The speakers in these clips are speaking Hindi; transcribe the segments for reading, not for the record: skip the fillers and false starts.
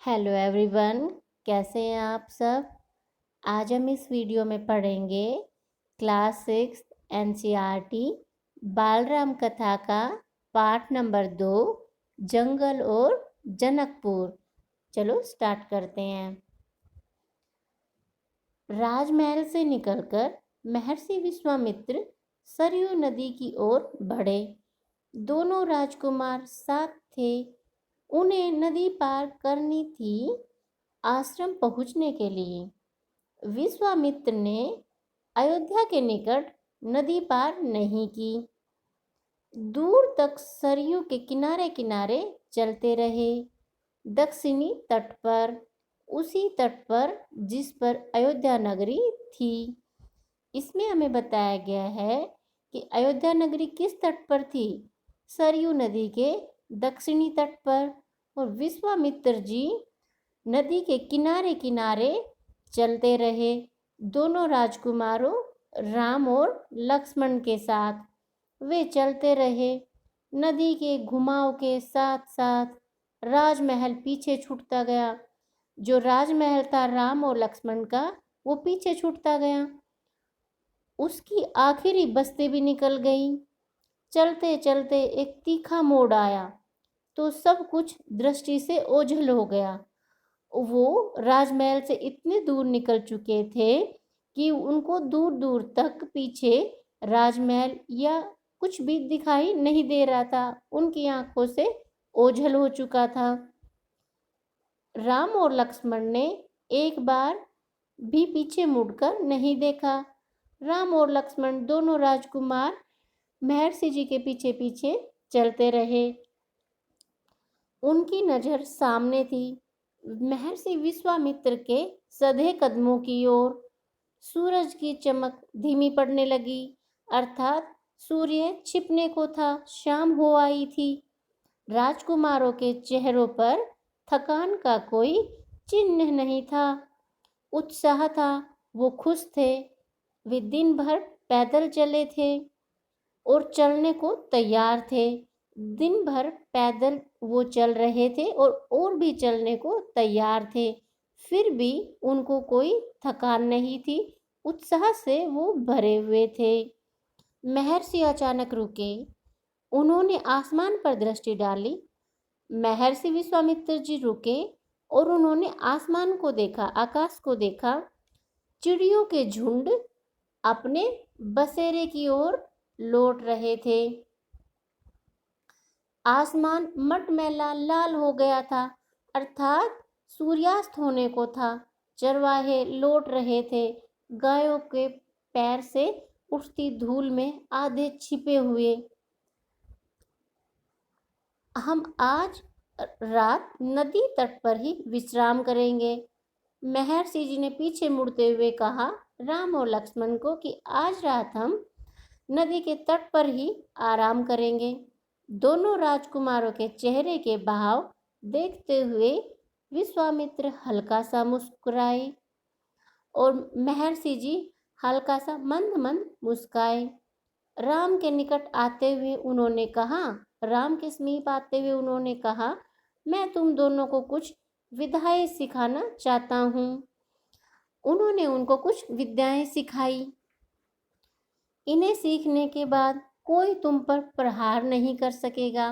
हेलो एवरीवन, कैसे हैं आप सब। आज हम इस वीडियो में पढ़ेंगे क्लास 6 एनसीईआरटी बालराम कथा का पाठ नंबर 2 जंगल और जनकपुर। चलो स्टार्ट करते हैं। राजमहल से निकलकर महर्षि विश्वामित्र सरयू नदी की ओर बढ़े। दोनों राजकुमार साथ थे। उन्हें नदी पार करनी थी आश्रम पहुंचने के लिए। विश्वामित्र ने अयोध्या के निकट नदी पार नहीं की। दूर तक सरयू के किनारे किनारे चलते रहे, दक्षिणी तट पर, उसी तट पर जिस पर अयोध्या नगरी थी। इसमें हमें बताया गया है कि अयोध्या नगरी किस तट पर थी, सरयू नदी के दक्षिणी तट पर। और विश्वामित्र जी नदी के किनारे किनारे चलते रहे, दोनों राजकुमारों राम और लक्ष्मण के साथ। वे चलते रहे। नदी के घुमाव के साथ साथ राजमहल पीछे छूटता गया। जो राजमहल था राम और लक्ष्मण का, वो पीछे छूटता गया। उसकी आखिरी बस्ती भी निकल गई। चलते चलते एक तीखा मोड़ आया तो सब कुछ दृष्टि से ओझल हो गया। वो राजमहल से इतने दूर निकल चुके थे कि उनको दूर दूर तक पीछे राजमहल या कुछ भी दिखाई नहीं दे रहा था। उनकी आंखों से ओझल हो चुका था। राम और लक्ष्मण ने एक बार भी पीछे मुड़कर नहीं देखा। राम और लक्ष्मण दोनों राजकुमार महर्षि जी के पीछे पीछे चलते रहे। उनकी नजर सामने थी, महर्षि विश्वामित्र के सधे कदमों की ओर। सूरज की चमक धीमी पड़ने लगी, अर्थात सूर्य छिपने को था, शाम हो आई थी। राजकुमारों के चेहरों पर थकान का कोई चिन्ह नहीं था, उत्साह था। वो खुश थे। वे दिन भर पैदल चले थे और चलने को तैयार थे। दिन भर पैदल वो चल रहे थे और भी चलने को तैयार थे। फिर भी उनको कोई थकान नहीं थी, उत्साह से वो भरे हुए थे। महर्षि अचानक रुके। उन्होंने आसमान पर दृष्टि डाली। महर्षि विश्वामित्र जी रुके और उन्होंने आसमान को देखा, आकाश को देखा। चिड़ियों के झुंड अपने बसेरे की ओर लौट रहे थे। आसमान मटमैला लाल हो गया था, अर्थात सूर्यास्त होने को था। चरवाहे लौट रहे थे, गायों के पैर से उठती धूल में आधे छिपे हुए। हम आज रात नदी तट पर ही विश्राम करेंगे। महर्षि जी ने पीछे मुड़ते हुए कहा राम और लक्ष्मण को कि आज रात हम नदी के तट पर ही आराम करेंगे। दोनों राजकुमारों के चेहरे के भाव देखते हुए विश्वामित्र हल्का सा मुस्कुराए और महर्षि जी हल्का सा मंद मंद मुस्काए। राम के निकट आते हुए उन्होंने कहा, राम के समीप आते हुए उन्होंने कहा, मैं तुम दोनों को कुछ विद्याएं सिखाना चाहता हूँ। उन्होंने उनको कुछ विद्याएं सिखाई। इन्हें सीखने के बाद कोई तुम पर प्रहार नहीं कर सकेगा।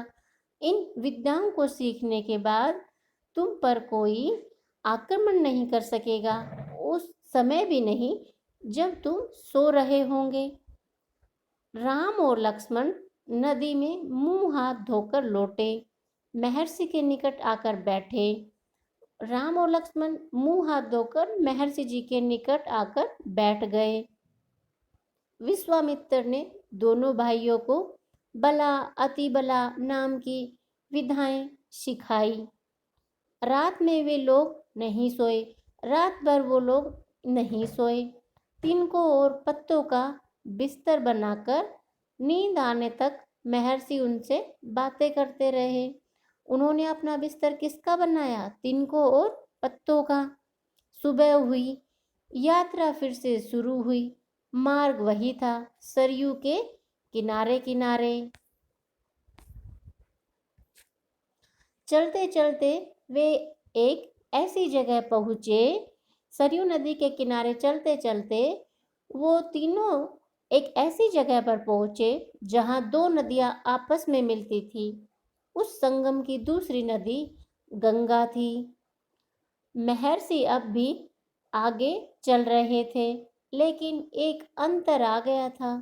इन विद्याओं को सीखने के बाद तुम पर कोई आक्रमण नहीं कर सकेगा, उस समय भी नहीं जब तुम सो रहे होंगे। राम और लक्ष्मण नदी में मुंह हाथ धोकर लौटे, महर्षि के निकट आकर बैठे। राम और लक्ष्मण मुंह हाथ धोकर महर्षि जी के निकट आकर बैठ गए। विश्वामित्र ने दोनों भाइयों को बला अति बला नाम की विधाएं सिखाई। रात में वे लोग नहीं सोए, रात भर वो लोग नहीं सोए। तिनकों और पत्तों का बिस्तर बनाकर नींद आने तक महर्षि उनसे बातें करते रहे। उन्होंने अपना बिस्तर किसका बनाया? तिनकों और पत्तों का। सुबह हुई, यात्रा फिर से शुरू हुई। मार्ग वही था, सरयू के किनारे किनारे। चलते चलते वे एक ऐसी जगह पहुँचे, सरयू नदी के किनारे चलते चलते वो तीनों एक ऐसी जगह पर पहुँचे जहाँ दो नदियाँ आपस में मिलती थी। उस संगम की दूसरी नदी गंगा थी। महर्षि अब भी आगे चल रहे थे, लेकिन एक अंतर आ गया था।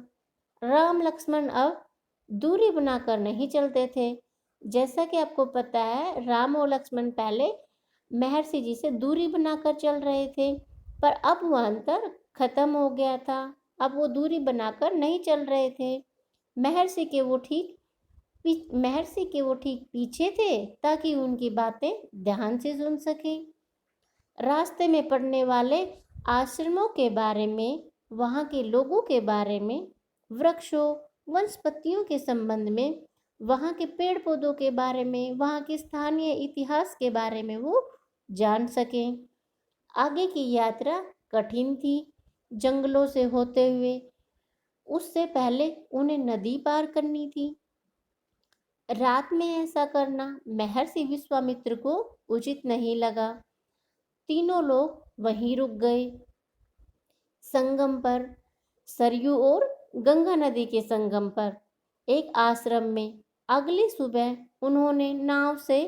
राम लक्ष्मण अब दूरी बनाकर नहीं चलते थे। जैसा कि आपको पता है, राम और लक्ष्मण पहले महर्षि जी से दूरी बनाकर चल रहे थे, पर अब वह अंतर खत्म हो गया था। अब वो दूरी बनाकर नहीं चल रहे थे। महर्षि के वो ठीक महर्षि के वो ठीक पीछे थे, ताकि उनकी बातें ध्यान से सुन सके। रास्ते में पड़ने वाले आश्रमों के बारे में, वहाँ के लोगों के बारे में, वृक्षों वनस्पतियों के संबंध में, वहाँ के पेड़ पौधों के बारे में, वहाँ के स्थानीय इतिहास के बारे में वो जान सकें। आगे की यात्रा कठिन थी, जंगलों से होते हुए। उससे पहले उन्हें नदी पार करनी थी। रात में ऐसा करना महर्षि विश्वामित्र को उचित नहीं लगा। तीनों लोग वहीं रुक गए। संगम पर, सरयू और गंगा नदी के संगम पर, एक आश्रम में। अगली सुबह उन्होंने नाव से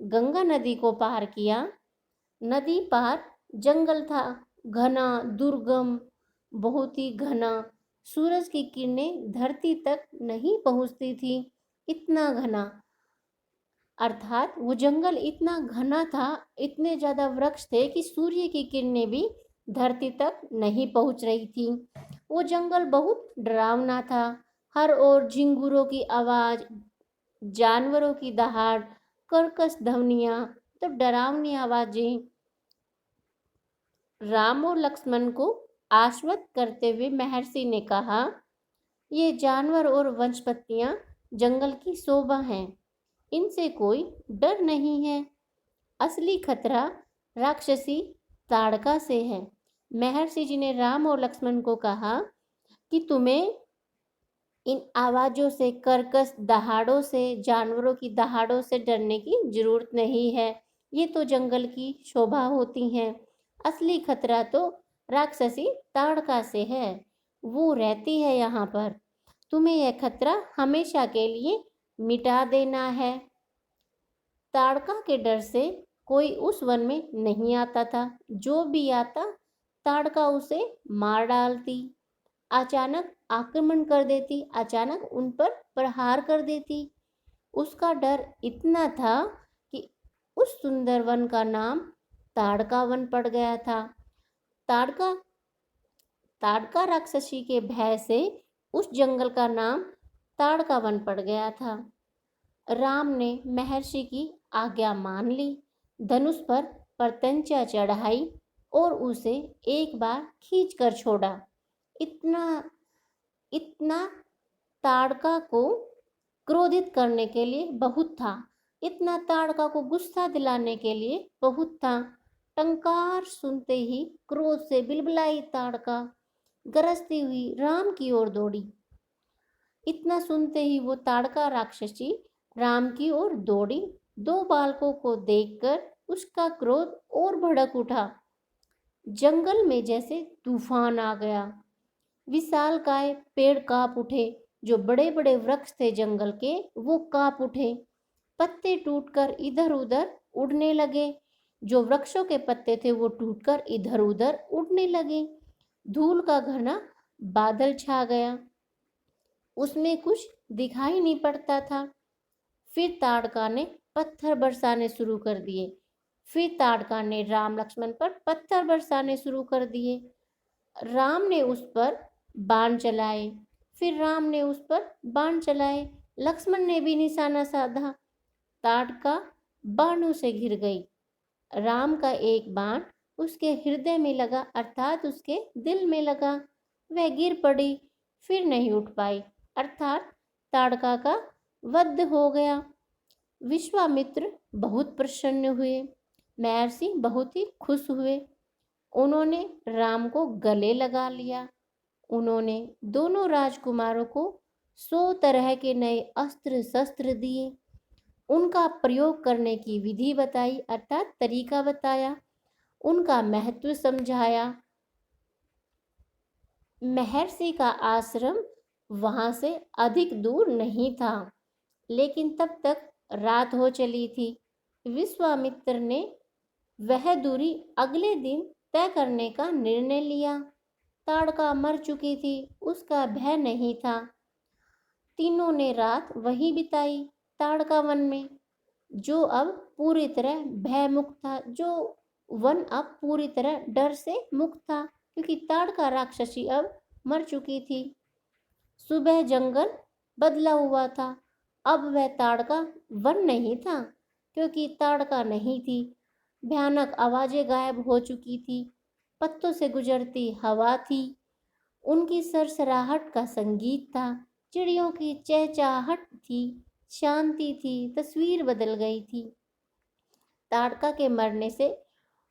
गंगा नदी को पार किया। नदी पार जंगल था, घना, दुर्गम, बहुत ही घना। सूरज की किरणें धरती तक नहीं पहुंचती थी, इतना घना। अर्थात वो जंगल इतना घना था, इतने ज्यादा वृक्ष थे कि सूर्य की किरणें भी धरती तक नहीं पहुंच रही थी। वो जंगल बहुत डरावना था। हर ओर झिंगुरों की आवाज, जानवरों की दहाड़, कर्कश ध्वनियां, तो डरावनी आवाजें। राम और लक्ष्मण को आश्वस्त करते हुए महर्षि ने कहा, ये जानवर और वनस्पतियां जंगल की शोभा हैं, इनसे कोई डर नहीं है। असली खतरा राक्षसी ताड़का से है। महर्षि जी ने राम और लक्ष्मण को कहा कि तुम्हें इन आवाजों से, कर्कश दहाड़ों से, जानवरों की दहाड़ों से डरने की जरूरत नहीं है। ये तो जंगल की शोभा होती हैं। असली खतरा तो राक्षसी ताड़का से है, वो रहती है यहाँ पर। तुम्हें यह खतरा हमेशा के लिए मिटा देना है। ताड़का के डर से कोई उस वन में नहीं आता था। जो भी आता, ताड़का उसे मार डालती, अचानक आक्रमण कर देती, अचानक उन पर प्रहार कर देती। उसका डर इतना था कि उस सुंदर वन का नाम ताड़का वन पड़ गया था। ताड़का ताड़का राक्षसी के भय से उस जंगल का नाम ताड़का वन पड़ गया था। राम ने महर्षि की आज्ञा मान ली, धनुष पर प्रत्यंचा चढ़ाई और उसे एक बार खींच कर छोड़ा। इतना इतना ताड़का को क्रोधित करने के लिए बहुत था, इतना ताड़का को गुस्सा दिलाने के लिए बहुत था। टंकार सुनते ही क्रोध से बिलबिलाई ताड़का गरजती हुई राम की ओर दौड़ी। इतना सुनते ही वो ताड़का राक्षसी राम की ओर दौड़ी। दो बालकों को देखकर उसका क्रोध और भड़क उठा। जंगल में जैसे तूफान आ गया। विशालकाय पेड़ कांप उठे। जो बड़े बड़े वृक्ष थे जंगल के, वो कांप उठे। पत्ते टूटकर इधर उधर उड़ने लगे। जो वृक्षों के पत्ते थे वो टूटकर इधर उधर उड़ने लगे। धूल का घना बादल छा गया, उसमें कुछ दिखाई नहीं पड़ता था। फिर ताड़का ने पत्थर बरसाने शुरू कर दिए। फिर ताड़का ने राम लक्ष्मण पर पत्थर बरसाने शुरू कर दिए। राम ने उस पर बाण चलाए, फिर राम ने उस पर बाण चलाए। लक्ष्मण ने भी निशाना साधा। ताड़का बाणों से घिर गई। राम का एक बाण उसके हृदय में लगा, अर्थात उसके दिल में लगा। वह गिर पड़ी, फिर नहीं उठ पाई, अर्थात ताड़का का वध हो गया। विश्वामित्र बहुत प्रसन्न हुए। महर्षि बहुत ही खुश हुए। उन्होंने राम को गले लगा लिया। उन्होंने दोनों राजकुमारों को 100 तरह के नए अस्त्र शस्त्र दिए। उनका प्रयोग करने की विधि बताई, अर्थात तरीका बताया, उनका महत्व समझाया। महर्षि का आश्रम वहां से अधिक दूर नहीं था, लेकिन तब तक रात हो चली थी। विश्वामित्र ने वह दूरी अगले दिन तय करने का निर्णय लिया। ताड़का मर चुकी थी, उसका भय नहीं था। तीनों ने रात वहीं बिताई, ताड़का वन में, जो अब पूरी तरह भय मुक्त था, जो वन अब पूरी तरह डर से मुक्त था, क्योंकि ताड़का राक्षसी अब मर चुकी थी। सुबह जंगल बदला हुआ था। अब वह ताड़का वन नहीं था, क्योंकि ताड़का नहीं थी। भयानक आवाजें गायब हो चुकी थी। पत्तों से गुजरती हवा थी, उनकी सरसराहट का संगीत था, चिड़ियों की चहचहाहट थी, शांति थी, तस्वीर बदल गई थी। ताड़का के मरने से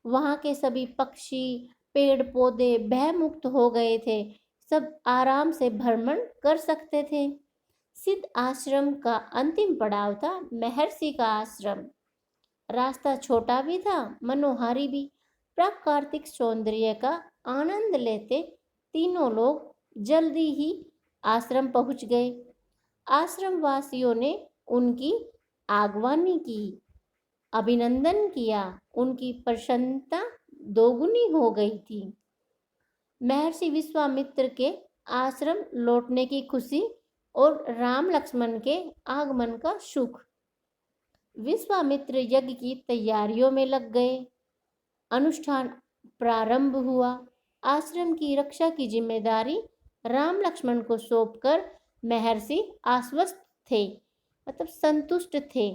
वहां के सभी पक्षी, पेड़ पौधे भयमुक्त हो गए थे। सब आराम से भ्रमण कर सकते थे। सिद्ध आश्रम का अंतिम पड़ाव था महर्षि का आश्रम। रास्ता छोटा भी था, मनोहारी भी। प्राकृतिक सौंदर्य का आनंद लेते तीनों लोग जल्दी ही आश्रम पहुंच गए। आश्रम वासियों ने उनकी आगवानी की, अभिनंदन किया, उनकी प्रसन्नता दोगुनी हो गई थी। महर्षि विश्वामित्र के आश्रम लौटने की खुशी और राम लक्ष्मण के आगमन का सुख। विश्वामित्र यज्ञ की तैयारियों में लग गए। अनुष्ठान प्रारंभ हुआ। आश्रम की रक्षा की जिम्मेदारी राम लक्ष्मण को सौंपकर महर्षि आश्वस्त थे, मतलब संतुष्ट थे।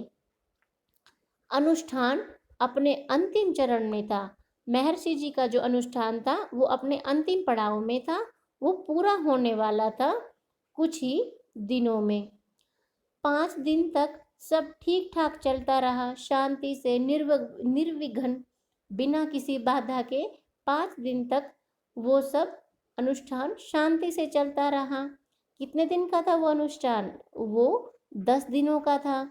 अनुष्ठान अपने अंतिम चरण में था। महर्षि जी का जो अनुष्ठान था वो अपने अंतिम पड़ाव में था, वो पूरा होने वाला था कुछ ही दिनों में। 5 दिन तक सब ठीक ठाक चलता रहा, शांति से, निर्विघ्न, बिना किसी बाधा के 5 दिन तक वो सब अनुष्ठान शांति से चलता रहा। कितने दिन का था वो अनुष्ठान? वो 10 दिनों का था।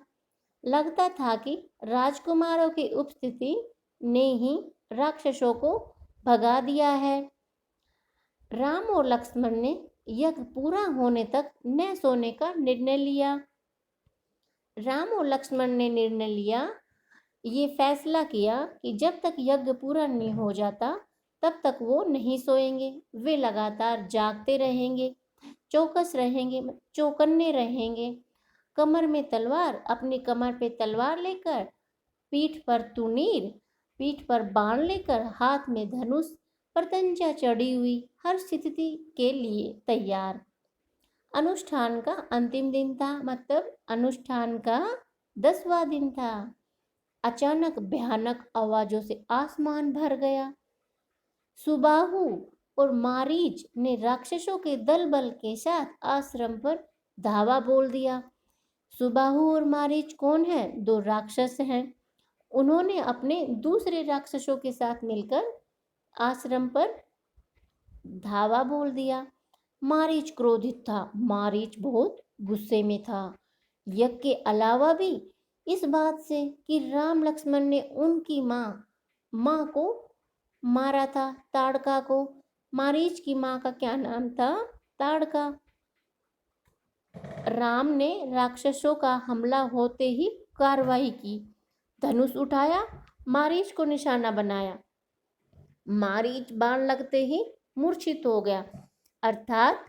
लगता था कि राजकुमारों की उपस्थिति ने ही राक्षसों को भगा दिया है। राम और लक्ष्मण ने यज्ञ पूरा होने तक न सोने का निर्णय लिया। राम और लक्ष्मण ने निर्णय लिया, ये फैसला किया कि जब तक यज्ञ पूरा नहीं हो जाता तब तक वो नहीं सोएंगे। वे लगातार जागते रहेंगे, चौकस रहेंगे, चौकन्ने रहेंगे। कमर में तलवार, अपनी कमर पे तलवार लेकर, पीठ पर तुनीर, पीठ पर बाण लेकर, हाथ में धनुष, प्रत्यंचा चढ़ी हुई, हर स्थिति के लिए तैयार। अनुष्ठान का अंतिम दिन था, मतलब अनुष्ठान का 10वां दिन था। अचानक भयानक आवाजों से आसमान भर गया। सुबाहु और मारीच ने राक्षसों के दल बल के साथ आश्रम पर धावा बोल दिया। सुबाहु और मारीच कौन है? 2 राक्षस हैं। उन्होंने अपने दूसरे राक्षसों के साथ मिलकर आश्रम पर धावा बोल दिया। मारीच क्रोधित था, मारीच बहुत गुस्से में था। यज्ञ के अलावा भी इस बात से कि राम लक्ष्मण ने उनकी माँ को मारा था, ताड़का को। मारीच की माँ का क्या नाम था? ताड़का। राम ने राक्षसों का हमला होते ही कार्रवाई की, धनुष उठाया, मारीच को निशाना बनाया। मारीच बाण लगते ही मूर्छित हो गया, अर्थात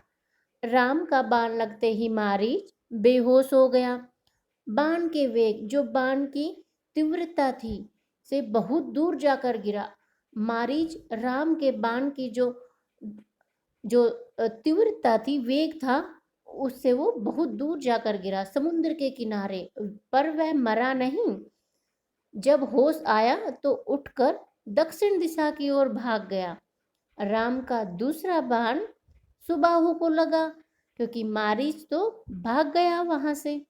राम का बाण लगते ही मारीच बेहोश हो गया। बाण के वेग, जो बाण की तीव्रता थी, से बहुत दूर जाकर गिरा। मारीच राम के बाण की जो तीव्रता थी, वेग था, उससे वो बहुत दूर जाकर गिरा, समुद्र के किनारे। पर वह मरा नहीं। जब होश आया तो उठकर दक्षिण दिशा की ओर भाग गया। राम का दूसरा बाण सुबाहु को लगा, क्योंकि मारीच तो भाग गया वहां से।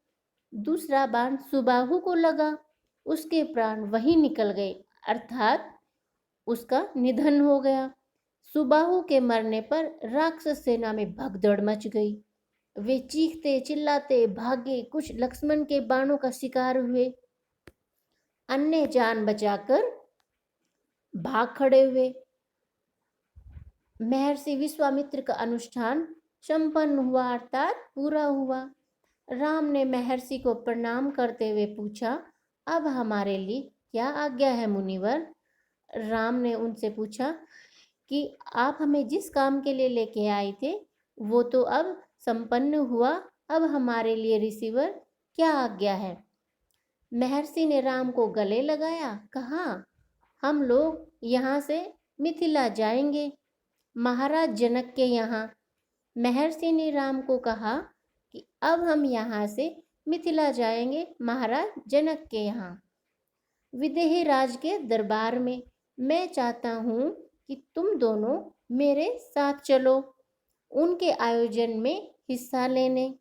दूसरा बाण सुबाहु को लगा, उसके प्राण वहीं निकल गए, अर्थात उसका निधन हो गया। सुबाहु के मरने पर राक्षस सेना में भगदड़ मच गई। वे चीखते चिल्लाते भागे, कुछ लक्ष्मण के बाणों का शिकार हुए। अन्य जान बचाकर भाग खड़े हुए। महर्षि विश्वामित्र का अनुष्ठान संपन्न हुआ अर्थात पूरा हुआ। राम ने महर्षि को प्रणाम करते हुए पूछा, अब हमारे लिए क्या आज्ञा है मुनिवर? राम ने उनसे पूछा कि आप हमें जिस काम के लिए लेके आए थे वो तो अब संपन्न हुआ, अब हमारे लिए ऋषिवर क्या आज्ञा है? महर्षि ने राम को गले लगाया, कहा, हम लोग यहाँ से मिथिला जाएंगे, महाराज जनक के यहाँ। महर्षि ने राम को कहा कि अब हम यहाँ से मिथिला जाएंगे महाराज जनक के यहाँ, विदेह राज के दरबार में। मैं चाहता हूँ कि तुम दोनों मेरे साथ चलो उनके आयोजन में हिस्सा लेने।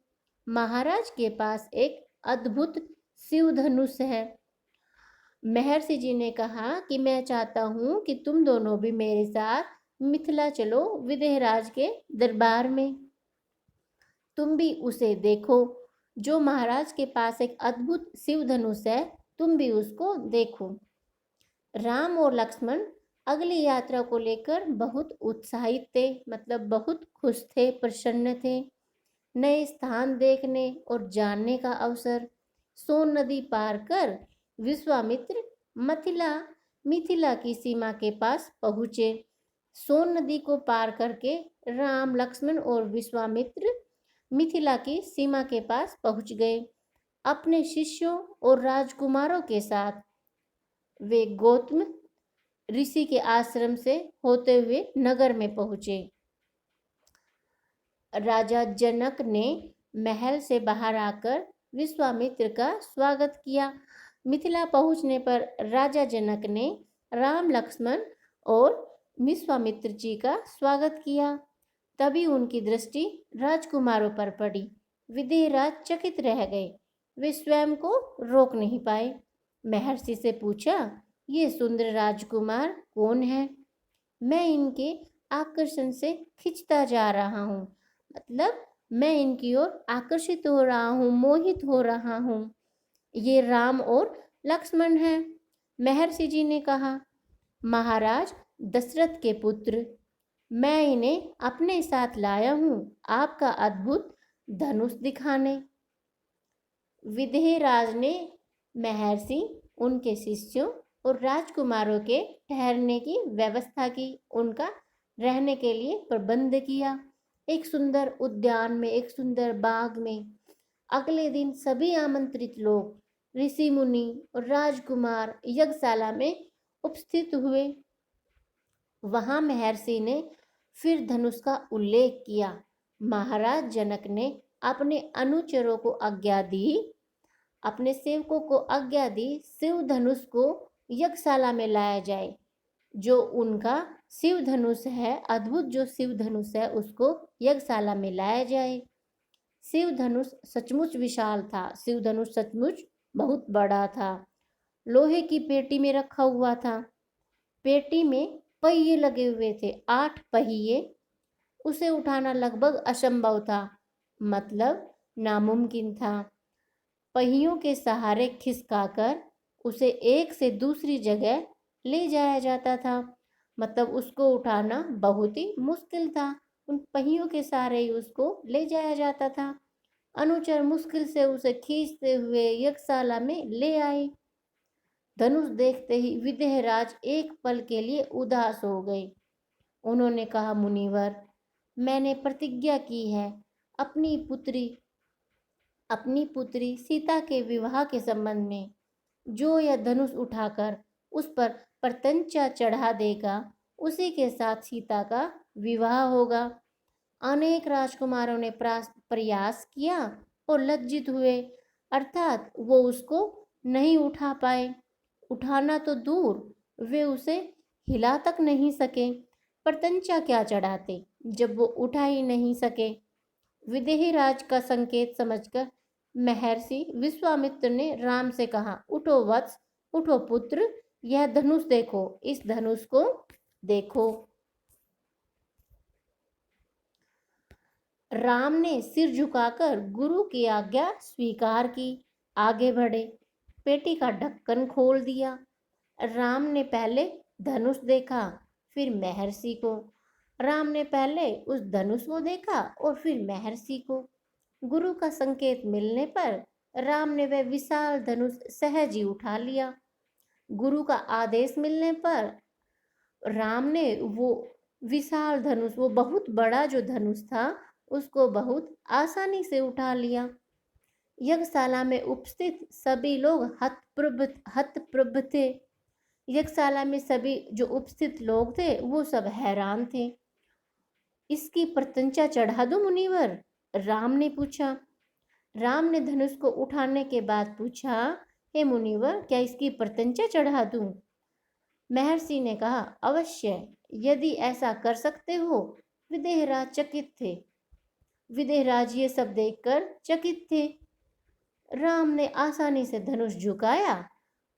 महाराज के पास एक अद्भुत शिव धनुष है। महर्षि जी ने कहा कि मैं चाहता हूँ कि तुम दोनों भी मेरे साथ मिथिला चलो विदेहराज के दरबार में, तुम भी उसे देखो। जो महाराज के पास एक अद्भुत शिव धनुष है, तुम भी उसको देखो। राम और लक्ष्मण अगली यात्रा को लेकर बहुत उत्साहित थे, मतलब बहुत खुश थे, प्रसन्न थे। नए स्थान देखने और जानने का अवसर। सोन नदी पार कर विश्वामित्र मिथिला की सीमा के पास पहुँचे। सोन नदी को पार करके राम, लक्ष्मण और विश्वामित्र मिथिला की सीमा के पास पहुँच गए। अपने शिष्यों और राजकुमारों के साथ वे गौतम ऋषि के आश्रम से होते हुए नगर में पहुँचे। राजा जनक ने महल से बाहर आकर विश्वामित्र का स्वागत किया। मिथिला पहुंचने पर राजा जनक ने राम, लक्ष्मण और विश्वामित्र जी का स्वागत किया। तभी उनकी दृष्टि राजकुमारों पर पड़ी। विदेहराज चकित रह गए, वे स्वयं को रोक नहीं पाए। महर्षि से पूछा, ये सुंदर राजकुमार कौन है? मैं इनके आकर्षण से खिंचता जा रहा हूँ, मतलब मैं इनकी ओर आकर्षित हो रहा हूँ, मोहित हो रहा हूँ। ये राम और लक्ष्मण हैं। महर्षि जी ने कहा, महाराज दशरथ के पुत्र, मैं इन्हें अपने साथ लाया हूँ आपका अद्भुत धनुष दिखाने। विदेहराज ने महर्षि, उनके शिष्यों और राजकुमारों के ठहरने की व्यवस्था की, उनका रहने के लिए प्रबंध किया। एक सुंदर उद्यान में, एक सुंदर बाग में। अगले दिन सभी आमंत्रित लोग, ऋषि मुनि और राजकुमार यज्ञशाला में उपस्थित हुए। वहां महर्षि ने फिर धनुष का उल्लेख किया। महाराज जनक ने अपने अनुचरों को आज्ञा दी, अपने सेवकों को आज्ञा दी, शिव धनुष को यज्ञशाला में लाया जाए। जो उनका शिव धनुष है, अद्भुत जो शिव धनुष है, उसको यज्ञशाला में लाया जाए। शिव धनुष सचमुच विशाल था, शिव धनुष सचमुच बहुत बड़ा था। लोहे की पेटी में रखा हुआ था। पेटी में पहिए लगे हुए थे, 8 पहिए। उसे उठाना लगभग असंभव था, मतलब नामुमकिन था। पहियों के सहारे खिसकाकर उसे एक से दूसरी जगह ले जाया जाता था, मतलब उसको उठाना बहुत ही मुश्किल था। उन पहियों के सहारे ही उसको ले जाया जाता था। अनुचर मुश्किल से उसे खींचते हुए यज्ञशाला में ले आए। धनुष देखते ही विदेहराज एक पल के लिए उदास हो गए। उन्होंने कहा, मुनिवर, मैंने प्रतिज्ञा की है अपनी पुत्री सीता के विवाह के संबंध में। जो यह धनुष उठाकर उस पर प्रत्यंचा चढ़ा देगा, उसी के साथ सीता का विवाह होगा। अनेक राजकुमारों ने प्रयास किया और लज्जित हुए, अर्थात वो उसको नहीं उठा पाए। उठाना तो दूर, वे उसे हिला तक नहीं सके। प्रत्यंचा क्या चढ़ाते जब वो उठा ही नहीं सके। विदेहराज का संकेत समझकर महर्षि विश्वामित्र ने राम से कहा, उठो वत्स, उठो पुत्र, यह धनुष देखो, इस धनुष को देखो। राम ने सिर झुकाकर गुरु की आज्ञा स्वीकार की, आगे बढ़े। पेटी का ढक्कन खोल दिया। राम ने पहले धनुष देखा, फिर महर्षि को। राम ने पहले उस धनुष को देखा और फिर महर्षि को। गुरु का संकेत मिलने पर राम ने वह विशाल धनुष सहज ही उठा लिया। गुरु का आदेश मिलने पर राम ने वो विशाल धनुष, वो बहुत बड़ा जो धनुष था, उसको बहुत आसानी से उठा लिया। यज्ञशाला में उपस्थित सभी लोग हतप्रभ थे। यज्ञशाला में सभी जो उपस्थित लोग थे वो सब हैरान थे। इसकी प्रत्यंचा चढ़ा दूं मुनिवर? राम ने पूछा। राम ने धनुष को उठाने के बाद पूछा, हे मुनिवर, क्या इसकी प्रत्यंचा चढ़ा दूं? महर्षि ने कहा, अवश्य, यदि ऐसा कर सकते हो। विदेहराज चकित थे। विदेहराज ये सब देखकर चकित थे। राम ने आसानी से धनुष झुकाया,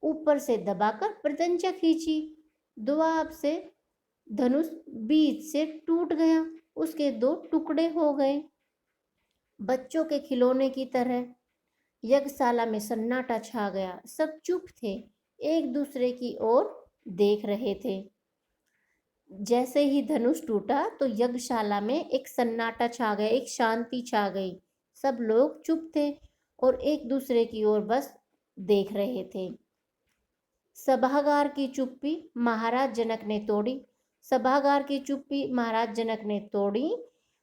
ऊपर से दबाकर प्रत्यंचा खींची। दुआब से धनुष बीच से टूट गया, उसके 2 टुकड़े हो गए, बच्चों के खिलौने की तरह। यज्ञशाला में सन्नाटा छा गया। सब चुप थे, एक दूसरे की ओर देख रहे थे। जैसे ही धनुष टूटा तो यज्ञशाला में एक सन्नाटा छा गया, एक शांति छा गई। सब लोग चुप थे और एक दूसरे की ओर बस देख रहे थे। सभागार की चुप्पी महाराज जनक ने तोड़ी। सभागार की चुप्पी महाराज जनक ने तोड़ी।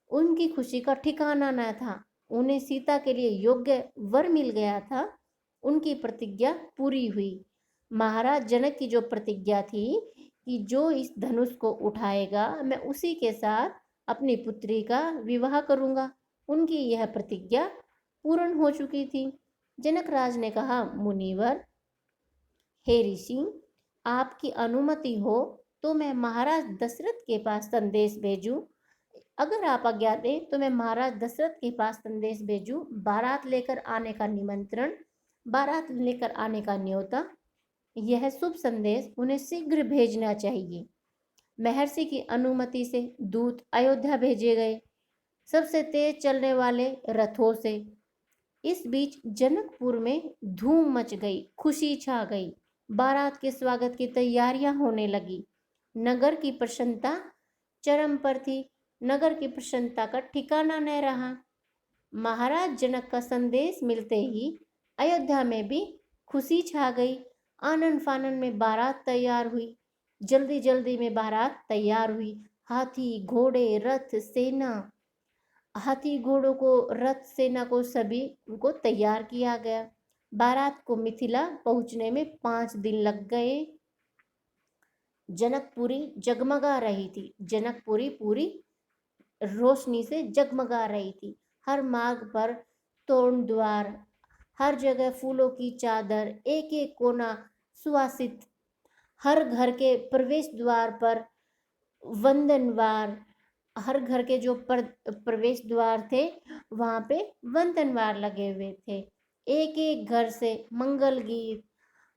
उनकी खुशी का ठिकाना न था। उन्हें सीता के लिए योग्य वर मिल गया था। उनकी प्रतिज्ञा पूरी हुई। महाराज जनक की जो प्रतिज्ञा थी कि जो इस धनुष को उठाएगा मैं उसी के साथ अपनी पुत्री का विवाह करूंगा, उनकी यह प्रतिज्ञा पूर्ण हो चुकी थी। जनक राज ने कहा, मुनिवर, हे ऋषि, आपकी अनुमति हो तो मैं महाराज दशरथ के पास संदेश भेजूं। अगर आप आज्ञा दें तो मैं महाराज दशरथ के पास संदेश भेजूं, बारात लेकर आने का निमंत्रण, बारात लेकर आने का न्योता। यह शुभ संदेश उन्हें शीघ्र भेजना चाहिए। महर्षि की अनुमति से दूत अयोध्या भेजे गए, सबसे तेज चलने वाले रथों से। इस बीच जनकपुर में धूम मच गई, खुशी छा गई। बारात के स्वागत की तैयारियां होने लगी। नगर की प्रसन्नता चरम पर थी। नगर की प्रसन्नता का ठिकाना न रहा। महाराज जनक का संदेश मिलते ही अयोध्या में भी खुशी छा गई। आनंद फानन में बारात तैयार हुई। जल्दी जल्दी में बारात तैयार हुई। हाथी, घोड़े, रथ, सेना, हाथी घोड़ों को, रथ, सेना को, सभी को तैयार किया गया। बारात को मिथिला पहुंचने में 5 दिन लग गए। जनकपुरी जगमगा रही थी। जनकपुरी पूरी रोशनी से जगमगा रही थी। हर मार्ग पर तोरण द्वार, हर जगह फूलों की चादर, एक एक कोना सुवासित। हर घर के प्रवेश द्वार पर वंदनवार, हर घर के जो प्रवेश द्वार थे वहाँ पे वंदनवार लगे हुए थे। एक एक घर से मंगल गीत।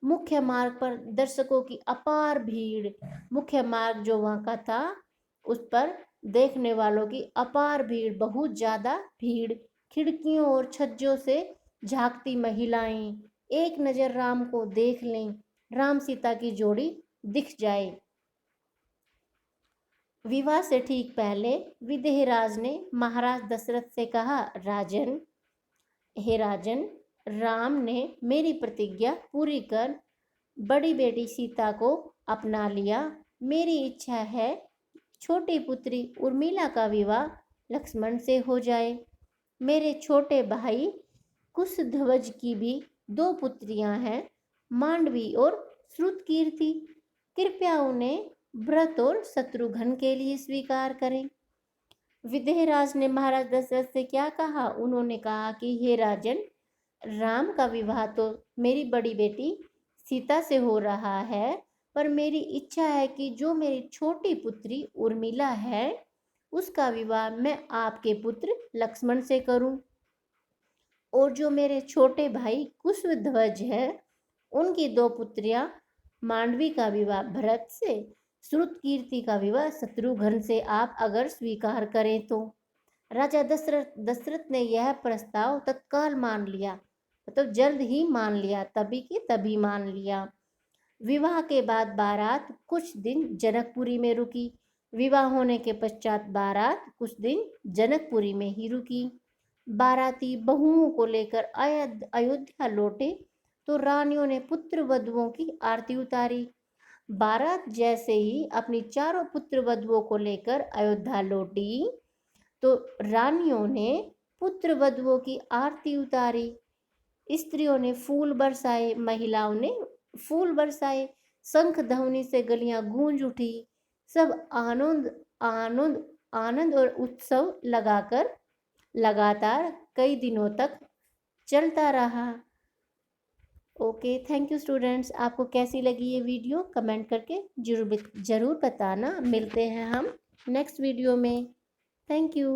मुख्य मार्ग पर दर्शकों की अपार भीड़। मुख्य मार्ग जो वहाँ का था उस पर देखने वालों की अपार भीड़, बहुत ज़्यादा भीड़। खिड़कियों और छज्जों से झांकती महिलाएं एक नज़र राम को देख लें, राम सीता की जोड़ी दिख जाए। विवाह से ठीक पहले विदेहराज ने महाराज दशरथ से कहा, राजन, हे राजन, राम ने मेरी प्रतिज्ञा पूरी कर बड़ी बेटी सीता को अपना लिया। मेरी इच्छा है छोटी पुत्री उर्मिला का विवाह लक्ष्मण से हो जाए। मेरे छोटे भाई कुशध्वज की भी 2 पुत्रियां हैं, मांडवी और श्रुतकीर्ति। कृपया उन्हें भरत और शत्रुघ्न के लिए स्वीकार करें। विदेहराज ने महाराज दशरथ से क्या कहा? उन्होंने कहा कि हे राजन, राम का विवाह तो मेरी बड़ी बेटी सीता से हो रहा है, पर मेरी इच्छा है कि जो मेरी छोटी पुत्री उर्मिला है उसका विवाह मैं आपके पुत्र लक्ष्मण से करूं, और जो मेरे छोटे भाई कुशध्वज है उनकी 2 पुत्रियां मांडवी का विवाह भरत से, श्रुतकीर्ति का विवाह शत्रुघ्न से आप अगर स्वीकार करें तो। राजा दशरथ ने यह प्रस्ताव तत्काल मान लिया। मतलब जल्द ही मान लिया, तभी की तभी मान लिया। विवाह के बाद बारात कुछ दिन जनकपुरी में रुकी। विवाह होने के पश्चात बारात कुछ दिन जनकपुरी में ही रुकी। बाराती बहुओं को लेकर अयोध्या लौटे तो रानियों ने पुत्र वधुओं की आरती उतारी। बारात जैसे ही अपनी चारों पुत्र वधुओं को लेकर अयोध्या लौटी तो रानियों ने पुत्र वधुओं की आरती उतारी। स्त्रियों ने फूल बरसाए, महिलाओं ने फूल बरसाए, शंख ध्वनि से गलियां गूंज उठी। सब आनंद आनंद आनंद और उत्सव लगातार कई दिनों तक चलता रहा। Okay, thank you students. आपको कैसी लगी ये वीडियो कमेंट करके जरूर बताना। मिलते हैं हम नेक्स्ट वीडियो में। Thank you.